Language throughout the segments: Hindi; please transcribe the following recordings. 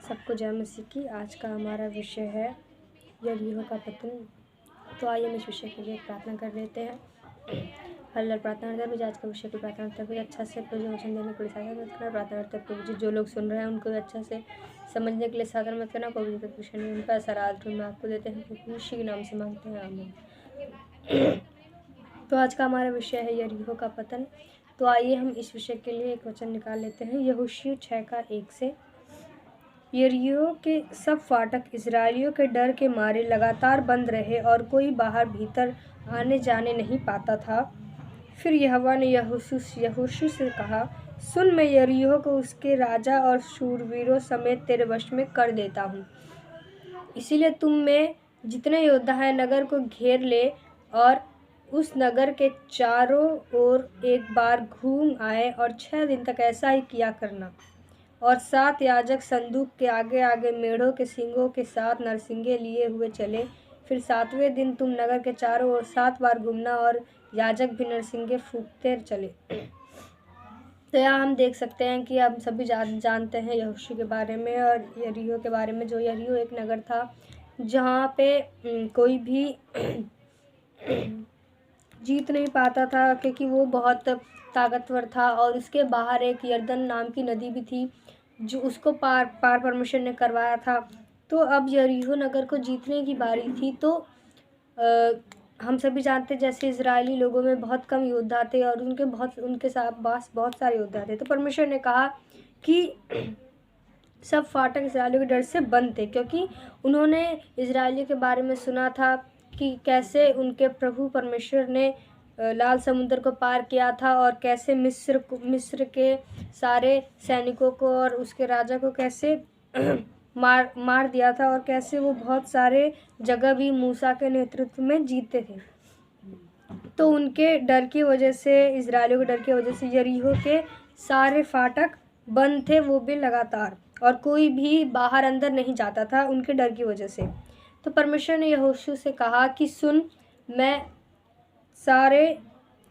सबको जय मसीह की। आज का हमारा विषय है यरीहो का पतन। तो आइए हम इस विषय के लिए प्रार्थना कर लेते हैं। हल्ला प्रार्थना करते हैं। आज का विषय की प्रार्थना करते हुए अच्छा से प्रभु वचन देने के लिए साधन मत करना। प्रार्थना करते हैं प्रभु जी, जो लोग सुन रहे हैं उनको भी अच्छा से समझने के लिए साधन मत करना। कोई भी विषय नहीं, उनका सराध में आपको देते हैं क्योंकि यीशु के नाम से मांगते हैं, आमीन। तो आज का हमारा विषय है यरीहो का पतन। तो आइए हम इस विषय के लिए एक वचन निकाल लेते हैं। यहोशू 6:1 से। यरीहो के सब फाटक इस्राएलियों के डर के मारे लगातार बंद रहे और कोई बाहर भीतर आने जाने नहीं पाता था। फिर यहोवा ने यहोशू से कहा, सुन, मैं यरीहो को उसके राजा और शूरवीरों समेत तेरे वश में कर देता हूँ। इसीलिए तुम में जितने योद्धा हैं नगर को घेर ले और उस नगर के चारों ओर एक बार घूम आए और 6 दिन तक ऐसा ही किया करना। और 7 याजक संदूक के आगे आगे मेढ़ों के सींगों के साथ नरसिंगे लिए हुए चले। फिर 7वें दिन तुम नगर के चारों ओर 7 बार घूमना और याजक भी नरसिंगे फूंकते चले। तो यहाँ हम देख सकते हैं कि हम सभी जानते हैं यहोशू के बारे में और यरीहो के बारे में। जो यरीहो एक नगर था जहाँ पे कोई भी जीत नहीं पाता था क्योंकि वो बहुत ताकतवर था। और उसके बाहर एक यरदन नाम की नदी भी थी जो उसको पार परमेश्वर ने करवाया था। तो अब यरीहो नगर को जीतने की बारी थी। तो हम सभी जानते जैसे इजरायली लोगों में बहुत कम योद्धा थे और उनके साथ बहुत सारे योद्धा थे। तो परमेश्वर ने कहा कि सब फाटक इजरायलियों के डर से बंद थे, क्योंकि उन्होंने इजरायलियों के बारे में सुना था कि कैसे उनके प्रभु परमेश्वर ने लाल समुद्र को पार किया था और कैसे मिस्र के सारे सैनिकों को और उसके राजा को कैसे मार दिया था और कैसे वो बहुत सारे जगह भी मूसा के नेतृत्व में जीते थे। तो उनके डर की वजह से, इजरायलियों के डर की वजह से यरीहो के सारे फाटक बंद थे, वो भी लगातार, और कोई भी बाहर अंदर नहीं जाता था उनके डर की वजह से। तो परमेश्वर ने यहोशू से कहा कि सुन, मैं सारे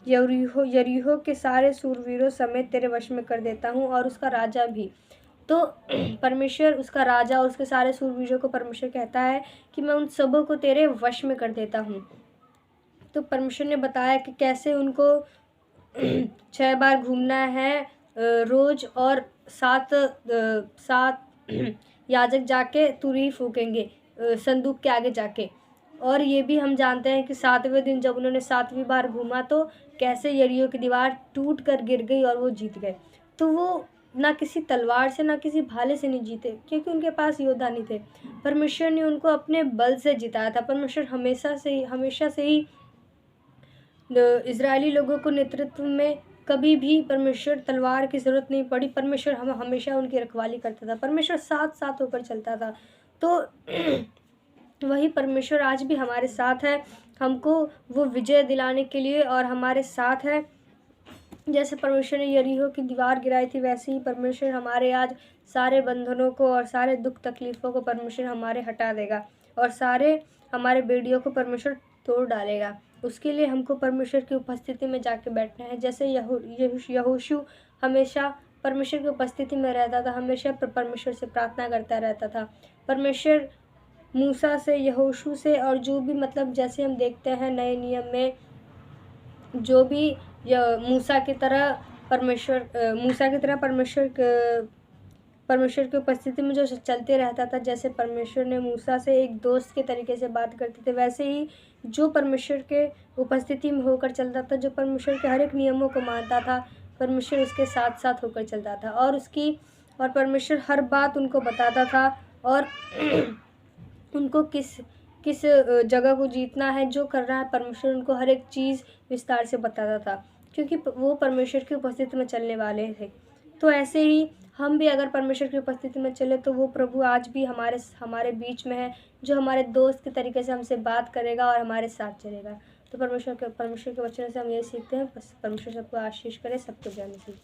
यरीहो के सारे सूरवीरों समेत तेरे वश में कर देता हूँ और उसका राजा भी। तो परमेश्वर उसका राजा और उसके सारे सूरवीरों को परमेश्वर कहता है कि मैं उन सबों को तेरे वश में कर देता हूँ। तो परमेश्वर ने बताया कि कैसे उनको 6 बार घूमना है रोज, और 7 याजक जाके तुरही फूकेंगे संदूक के आगे जाके। और ये भी हम जानते हैं कि 7वें दिन जब उन्होंने 7वीं बार घूमा तो कैसे यरीहो की दीवार टूट कर गिर गई और वो जीत गए। तो वो ना किसी तलवार से ना किसी भाले से नहीं जीते, क्योंकि उनके पास योद्धा नहीं थे। परमेश्वर ने उनको अपने बल से जिताया था। परमेश्वर हमेशा से ही इजरायली लोगों को नेतृत्व में कभी भी परमेश्वर तलवार की ज़रूरत नहीं पड़ी। परमेश्वर हमेशा उनकी रखवाली करता था। परमेश्वर साथ होकर चलता था। तो वही परमेश्वर आज भी हमारे साथ है, हमको वो विजय दिलाने के लिए और हमारे साथ है। जैसे परमेश्वर ने यरीहो की दीवार गिराई थी, वैसे ही परमेश्वर हमारे आज सारे बंधनों को और सारे दुख तकलीफ़ों को परमेश्वर हमारे हटा देगा और सारे हमारे बेड़ियों को परमेश्वर तोड़ डालेगा। उसके लिए हमको परमेश्वर की उपस्थिति में जाके बैठना है। जैसे यहोशू हमेशा परमेश्वर की उपस्थिति में रहता था, हमेशा परमेश्वर से प्रार्थना करता रहता था। परमेश्वर मूसा से, यहोशू से, और जो भी मतलब जैसे हम देखते हैं नए नियम में जो भी मूसा की तरह परमेश्वर की उपस्थिति में जो चलते रहता था, जैसे परमेश्वर ने मूसा से एक दोस्त के तरीके से बात करते थे, वैसे ही जो परमेश्वर के उपस्थिति में होकर चलता था, जो परमेश्वर के हर एक नियमों को मानता था, परमेश्वर उसके साथ होकर चलता था और परमेश्वर हर बात उनको बताता था और उनको किस जगह को जीतना है, जो करना है, परमेश्वर उनको हर एक चीज़ विस्तार से बताता था, क्योंकि वो परमेश्वर की उपस्थिति में चलने वाले थे। तो ऐसे ही हम भी अगर परमेश्वर की उपस्थिति में चले तो वो प्रभु आज भी हमारे बीच में है, जो हमारे दोस्त के तरीके से हमसे बात करेगा और हमारे साथ चलेगा। तो परमेश्वर के वचन से हम ये सीखते हैं। परमेश्वर सबको आशीष करे। सबको जय मसीह की।